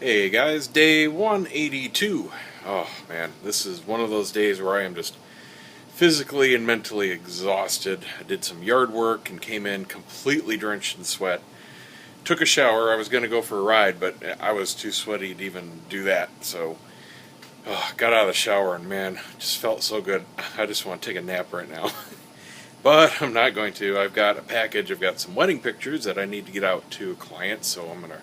Hey guys, day 182. Oh man, this is one of those days where I am just physically and mentally exhausted. I did some yard work and came in completely drenched in sweat. Took a shower. I was going to go for a ride, but I was too sweaty to even do that. So, got out of the shower and man, just felt so good. I just want to take a nap right now. But I'm not going to. I've got a package. I've got some wedding pictures that I need to get out to a client, so I'm going to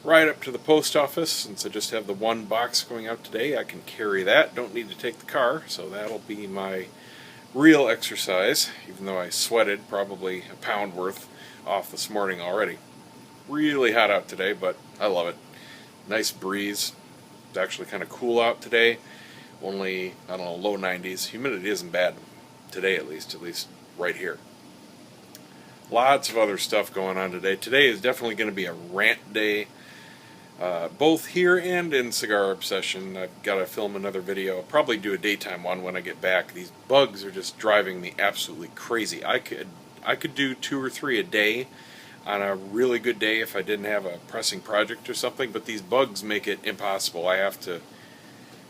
ride up to the post office. Since I just have the one box going out today, I can carry that. Don't need to take the car, so that'll be my real exercise, even though I sweated probably a pound worth off this morning already. Really hot out today, but I love it. Nice breeze. It's actually kind of cool out today. Only, I don't know, low 90s. Humidity isn't bad today, at least right here. Lots of other stuff going on today. Today is definitely going to be a rant day. Both here and in Cigar Obsession. I've got to film another video. I'll probably do a daytime one when I get back. These bugs are just driving me absolutely crazy. I could do 2 or 3 a day on a really good day if I didn't have a pressing project or something, but these bugs make it impossible. I have to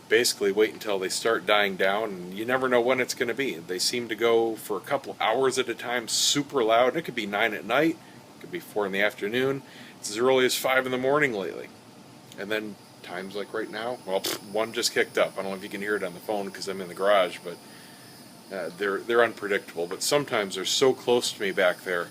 basically wait until they start dying down, and you never know when it's going to be. They seem to go for a couple hours at a time, super loud. It could be 9 at night, it could be 4 in the afternoon. It's as early as 5 in the morning lately. And then times like right now, well, one just kicked up. I don't know if you can hear it on the phone because I'm in the garage, but they're unpredictable. But sometimes they're so close to me back there,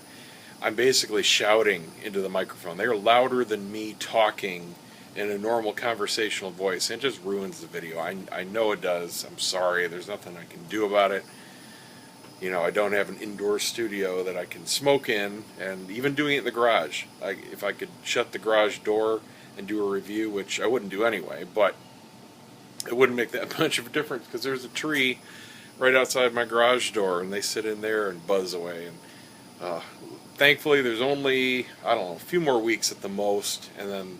I'm basically shouting into the microphone. They're louder than me talking in a normal conversational voice. It just ruins the video. I know it does. I'm sorry. There's nothing I can do about it. You know, I don't have an indoor studio that I can smoke in, and even doing it in the garage. If I could shut the garage door and do a review, which I wouldn't do anyway, but it wouldn't make that much of a difference because there's a tree right outside my garage door, and they sit in there and buzz away. And thankfully, there's only, I don't know, a few more weeks at the most, and then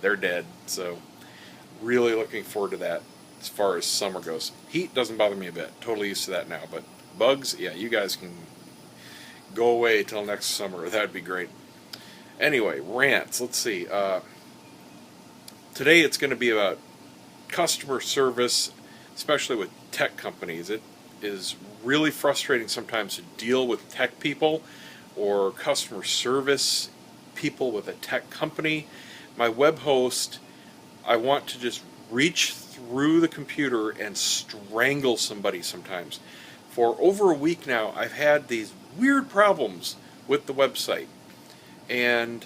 they're dead. So really looking forward to that as far as summer goes. Heat doesn't bother me a bit. Totally used to that now. But bugs, yeah, you guys can go away till next summer. That'd be great. Anyway, rants. Let's see. Today it's going to be about customer service, especially with tech companies. It is really frustrating sometimes to deal with tech people or customer service people with a tech company. My web host, I want to just reach through the computer and strangle somebody sometimes. For over a week now, I've had these weird problems with the website. And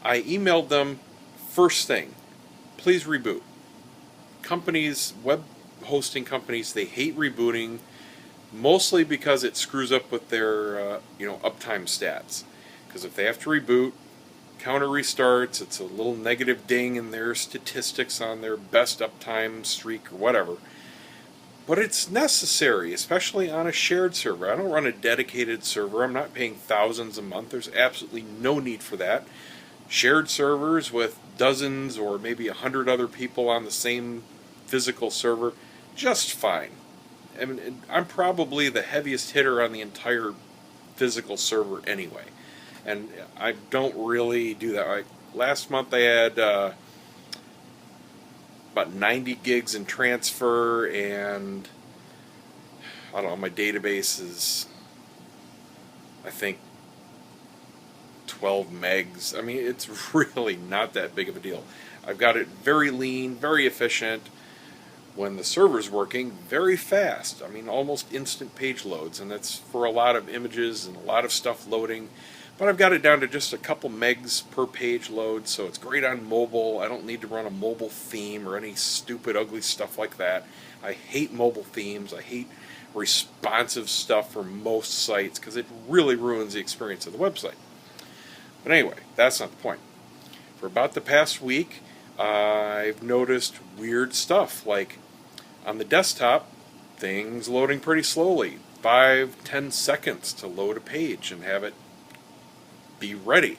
I emailed them first thing, please reboot. Companies, web hosting companies, they hate rebooting, mostly because it screws up with their uptime stats. Because if they have to reboot, counter restarts, it's a little negative ding in their statistics on their best uptime streak or whatever. But it's necessary, especially on a shared server. I don't run a dedicated server. I'm not paying thousands a month. There's absolutely no need for that. Shared servers with dozens or maybe 100 other people on the same physical server, just fine. I mean, I'm probably the heaviest hitter on the entire physical server anyway. And I don't really do that. Last month I had about 90 gigs in transfer, and I don't know, my database is, I think, 12 megs. I mean, it's really not that big of a deal. I've got it very lean, very efficient. When the server's working, very fast. I mean, almost instant page loads, and that's for a lot of images and a lot of stuff loading. But I've got it down to just a couple megs per page load, so it's great on mobile. I don't need to run a mobile theme or any stupid, ugly stuff like that. I hate mobile themes. I hate responsive stuff for most sites because it really ruins the experience of the website. But anyway, that's not the point. For about the past week, I've noticed weird stuff, like on the desktop, things loading pretty slowly. 5-10 seconds to load a page and have it be ready.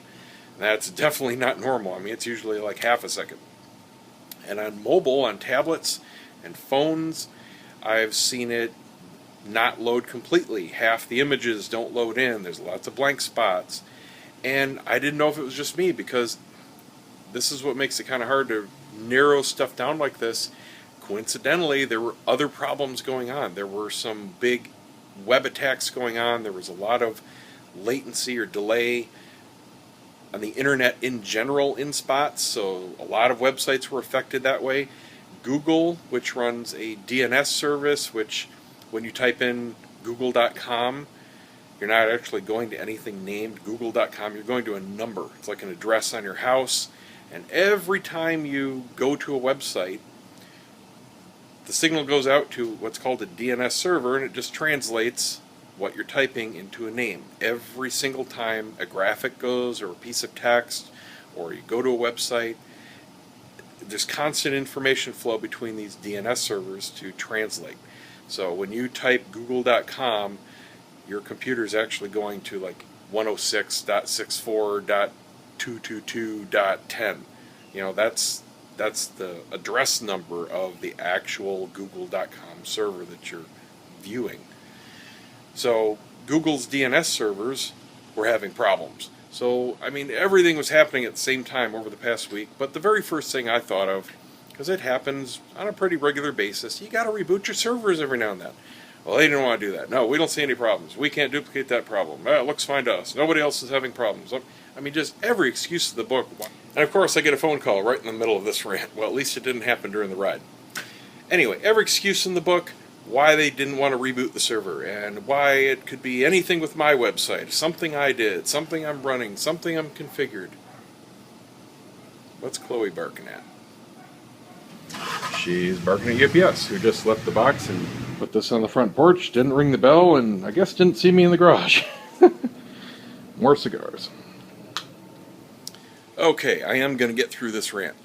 That's definitely not normal. I mean, it's usually like half a second. And on mobile, on tablets and phones, I've seen it not load completely. Half the images don't load in. There's lots of blank spots. And I didn't know if it was just me because this is what makes it kind of hard to narrow stuff down like this. Coincidentally, there were other problems going on. There were some big web attacks going on. There was a lot of latency or delay on the internet in general in spots, so a lot of websites were affected that way. Google, which runs a DNS service, which when you type in google.com, you're not actually going to anything named google.com, you're going to a number. It's like an address on your house, and every time you go to a website, the signal goes out to what's called a DNS server, and it just translates what you're typing into a name. Every single time a graphic goes, or a piece of text, or you go to a website, there's constant information flow between these DNS servers to translate. So when you type google.com, your computer is actually going to like 106.64.222.10. You know, that's the address number of the actual google.com server that you're viewing. So Google's DNS servers were having problems. So, I mean, everything was happening at the same time over the past week, but the very first thing I thought of, because it happens on a pretty regular basis, you got to reboot your servers every now and then. Well, they didn't want to do that. No, we don't see any problems. We can't duplicate that problem. It looks fine to us. Nobody else is having problems. I mean, just every excuse of the book. And of course, I get a phone call right in the middle of this rant. Well, at least it didn't happen during the ride. Anyway, every excuse in the book, why they didn't want to reboot the server, and why it could be anything with my website, something I did, something I'm running, something I'm configured. What's Chloe barking at? She's barking at UPS, who just left the box and put this on the front porch, didn't ring the bell, and I guess didn't see me in the garage. More cigars. Okay, I am going to get through this rant.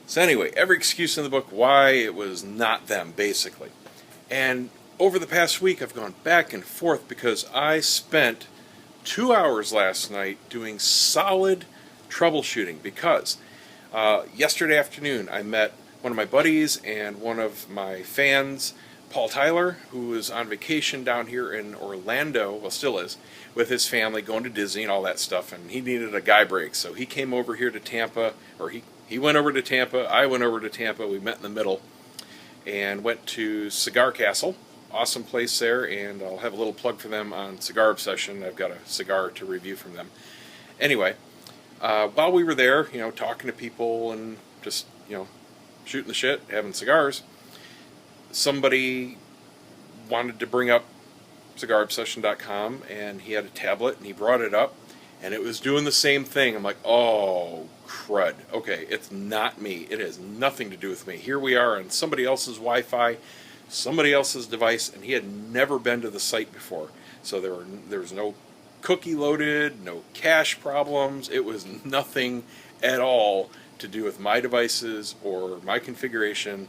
So anyway, every excuse in the book why it was not them, basically. And over the past week, I've gone back and forth because I spent 2 hours last night doing solid troubleshooting, because yesterday afternoon I met one of my buddies and one of my fans, Paul Tyler, who was on vacation down here in Orlando, well, still is, with his family, going to Disney and all that stuff, and he needed a guy break, so he came over here to Tampa, or he went over to Tampa, I went over to Tampa, we met in the middle, and went to Cigar Castle. Awesome place there, and I'll have a little plug for them on Cigar Obsession. I've got a cigar to review from them. Anyway, while we were there, you know, talking to people and just, you know, shooting the shit, having cigars, somebody wanted to bring up cigarobsession.com, and he had a tablet, and he brought it up, and it was doing the same thing. I'm like, oh, crud. Okay, it's not me. It has nothing to do with me. Here we are on somebody else's Wi-Fi, somebody else's device, and he had never been to the site before. So there was no cookie loaded, no cache problems. It was nothing at all to do with my devices or my configuration.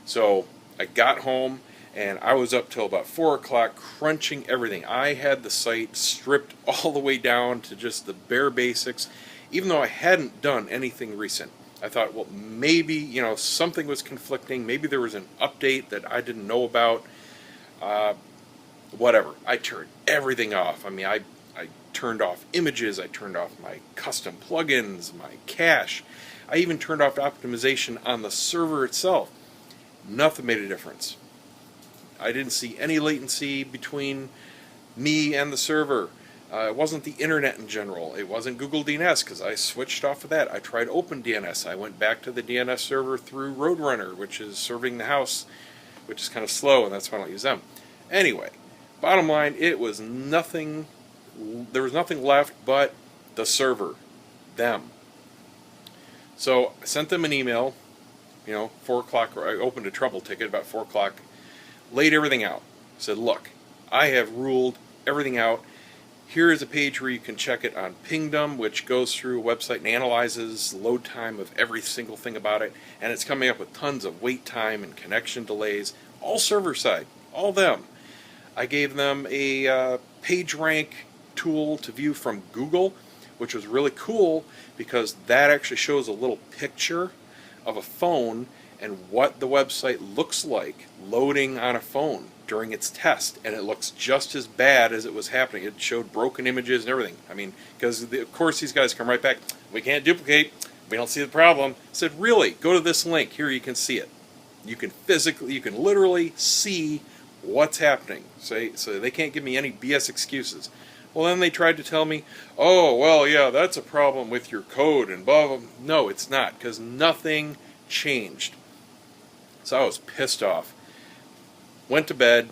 So I got home, and I was up till about 4 o'clock crunching everything. I had the site stripped all the way down to just the bare basics, even though I hadn't done anything recent. I thought, well, maybe, you know, something was conflicting. Maybe there was an update that I didn't know about. Whatever. I turned everything off. I mean, I turned off images. I turned off my custom plugins, my cache. I even turned off optimization on the server itself. Nothing made a difference. I didn't see any latency between me and the server. It wasn't the internet in general. It wasn't Google DNS, because I switched off of that. I tried OpenDNS. I went back to the DNS server through Roadrunner, which is serving the house, which is kind of slow, and that's why I don't use them. Anyway, bottom line, it was nothing. There was nothing left but the server, them. So I sent them an email. You know, 4 o'clock, or I opened a trouble ticket about 4 o'clock, laid everything out, said, look, I have ruled everything out. Here is a page where you can check it on Pingdom, which goes through a website and analyzes load time of every single thing about it, and it's coming up with tons of wait time and connection delays, all server side, all them. I gave them a PageRank tool to view from Google, which was really cool because that actually shows a little picture of a phone and what the website looks like loading on a phone during its test, and it looks just as bad as it was happening. It showed broken images and everything. I mean, because of course these guys come right back, we can't duplicate, We don't see the problem. I said, really? Go to this link. Here, you can see it. You can literally see what's happening. So they can't give me any BS excuses. Well, then they tried to tell me, oh, well, yeah, that's a problem with your code and blah, blah. No, it's not, because nothing changed. So I was pissed off. Went to bed,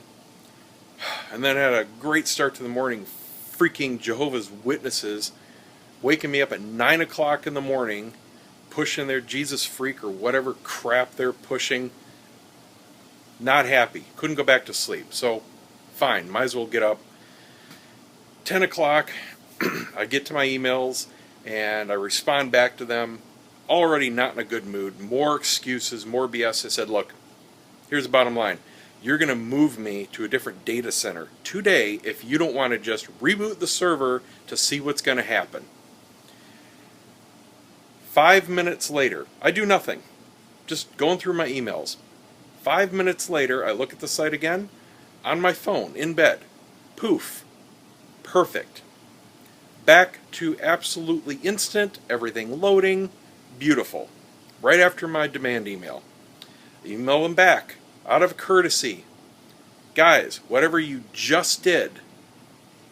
and then had a great start to the morning. Freaking Jehovah's Witnesses waking me up at 9 o'clock in the morning, pushing their Jesus Freak or whatever crap they're pushing. Not happy. Couldn't go back to sleep. So, fine. Might as well get up. 10 o'clock, I get to my emails, and I respond back to them. Already not in a good mood. More excuses, more BS. I said, look, here's the bottom line. You're going to move me to a different data center today if you don't want to just reboot the server to see what's going to happen. 5 minutes later, I do nothing. Just going through my emails. 5 minutes later, I look at the site again, on my phone, in bed. Poof. Perfect. Back to absolutely instant, everything loading, beautiful. Right after my demand email. Email them back, out of courtesy. Guys, whatever you just did,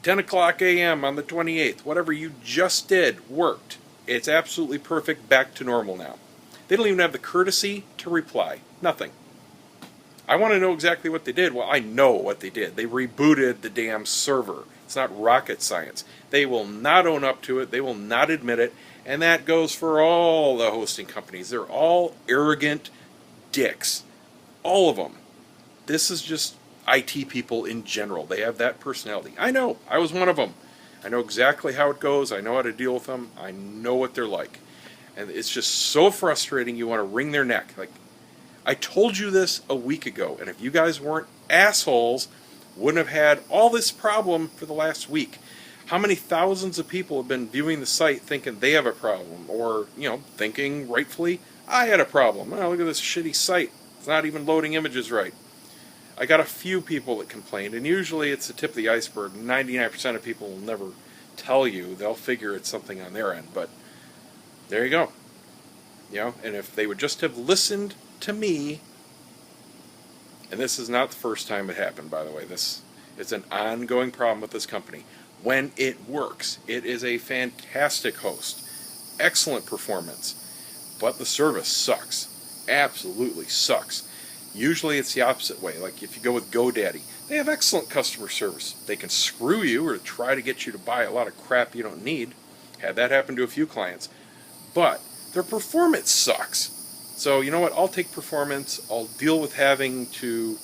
10 o'clock a.m. on the 28th, whatever you just did worked. It's absolutely perfect, back to normal now. They don't even have the courtesy to reply. Nothing. I want to know exactly what they did. Well, I know what they did. They rebooted the damn server. It's not rocket science. They will not own up to it. They will not admit it. And that goes for all the hosting companies. They're all arrogant dicks. All of them. This is just IT people in general. They have that personality. I know. I was one of them. I know exactly how it goes. I know how to deal with them. I know what they're like. And it's just so frustrating. You want to wring their neck. Like, I told you this a week ago. And if you guys weren't assholes, wouldn't have had all this problem for the last week. How many thousands of people have been viewing the site thinking they have a problem, or, thinking rightfully, I had a problem. Oh, look at this shitty site. It's not even loading images right. I got a few people that complained, and usually it's the tip of the iceberg. 99% of people will never tell you. They'll figure it's something on their end, but there you go. And if they would just have listened to me. And this is not the first time it happened, by the way. It's an ongoing problem with this company. When it works, it is a fantastic host. Excellent performance. But the service sucks. Absolutely sucks. Usually it's the opposite way. Like if you go with GoDaddy, they have excellent customer service. They can screw you or try to get you to buy a lot of crap you don't need. Had that happen to a few clients. But their performance sucks. So, you know what? I'll take performance. I'll deal with having to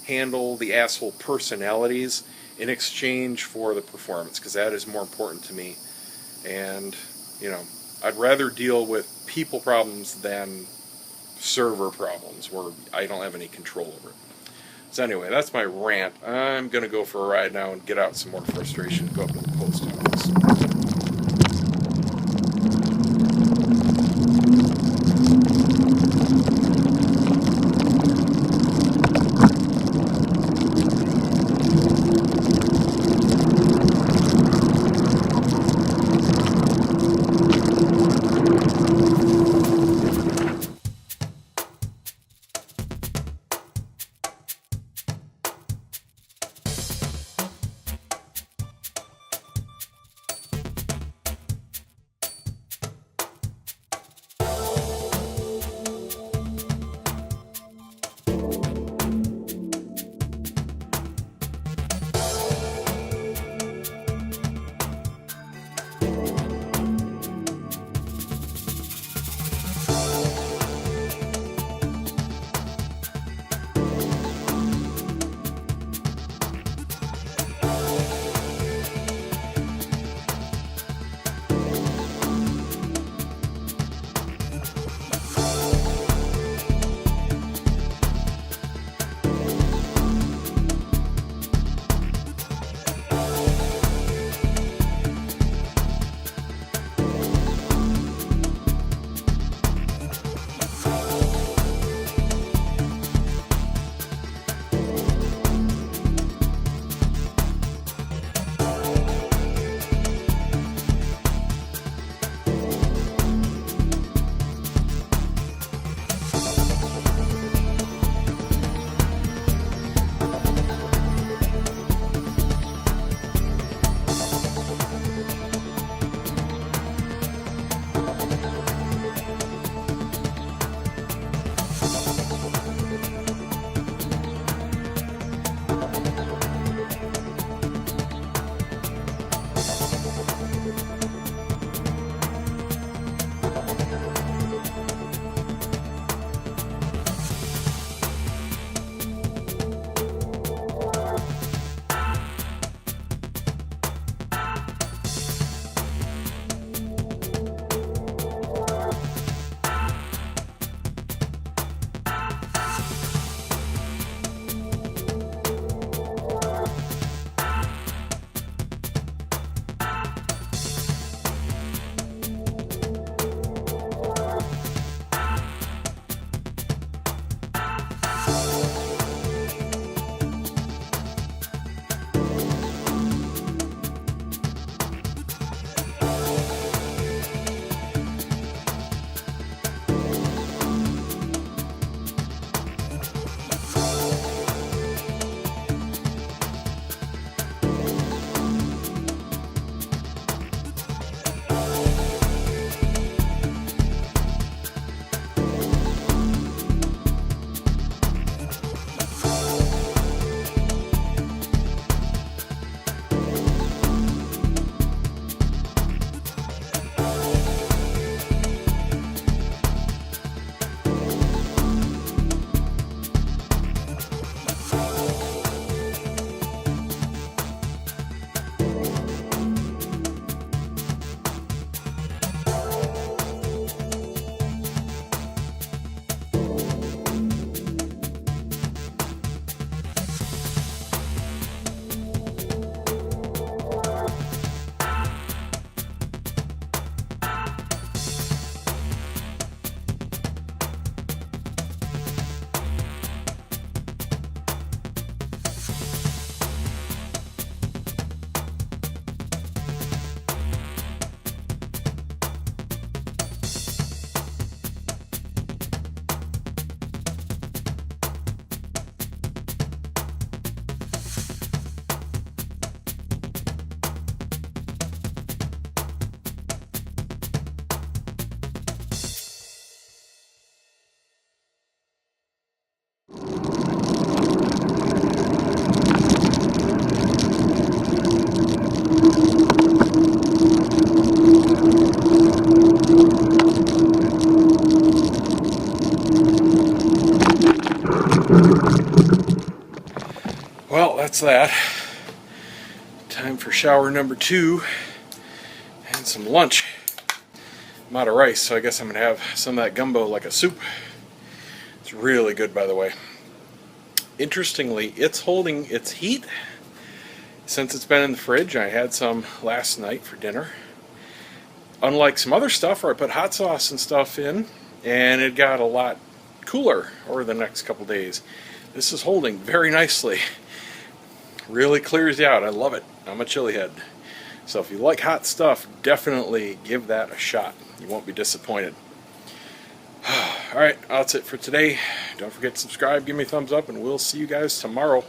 handle the asshole personalities in exchange for the performance, because that is more important to me. And, I'd rather deal with people problems than server problems where I don't have any control over it. So anyway, that's my rant. I'm going to go for a ride now and get out some more frustration, go up to the post office. that's that. Time for shower number 2 and some lunch. I'm out of rice, so I guess I'm going to have some of that gumbo like a soup. It's really good, by the way. Interestingly, it's holding its heat since it's been in the fridge. I had some last night for dinner. Unlike some other stuff where I put hot sauce and stuff in, and it got a lot cooler over the next couple days. This is holding very nicely. Really clears you out. I love it. I'm a chili head. So if you like hot stuff, definitely give that a shot. You won't be disappointed. Alright, that's it for today. Don't forget to subscribe, give me a thumbs up, and we'll see you guys tomorrow.